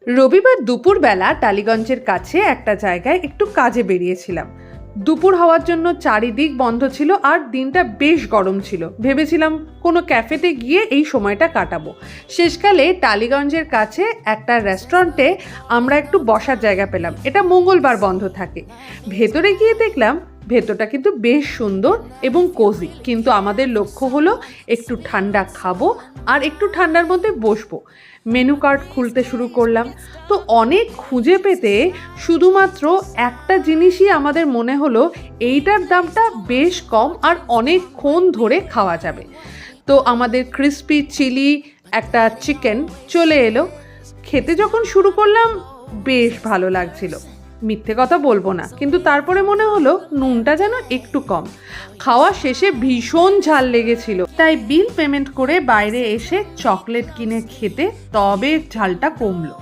রবিবার দুপুরবেলা টালিগঞ্জের কাছে একটা জায়গায় একটু কাজে বেরিয়েছিলাম। দুপুর হওয়ার জন্য চারিদিক বন্ধ ছিল আর দিনটা বেশ গরম ছিল। ভেবেছিলাম কোনো ক্যাফেতে গিয়ে এই সময়টা কাটাবো। শেষকালে টালিগঞ্জের কাছে একটা রেস্টুরেন্টে আমরা একটু বসার জায়গা পেলাম। এটা মঙ্গলবার বন্ধ থাকে। ভেতরে গিয়ে দেখলাম ভেতরটা কিন্তু বেশ সুন্দর এবং কোজি, কিন্তু আমাদের লক্ষ্য হলো একটু ঠান্ডা খাবো আর একটু ঠান্ডার মধ্যে বসবো। মেনু কার্ড খুলতে শুরু করলাম, তো অনেক খুঁজে পেতে শুধুমাত্র একটা জিনিসই আমাদের মনে হলো এইটার দামটা বেশ কম আর অনেকক্ষণ ধরে খাওয়া যাবে। তো আমাদের ক্রিসপি চিলি একটা চিকেন চলে এলো। খেতে যখন শুরু করলাম বেশ ভালো লাগছিল, মিথ্যে কথা বলবো না, কিন্তু তারপরে মনে হলো নুনটা যেন একটু কম। খাওয়া শেষে ভীষণ ঝাল লেগেছিল, তাই বিল পেমেন্ট করে বাইরে এসে চকলেট কিনে খেতে তবে ঝালটা কমলো।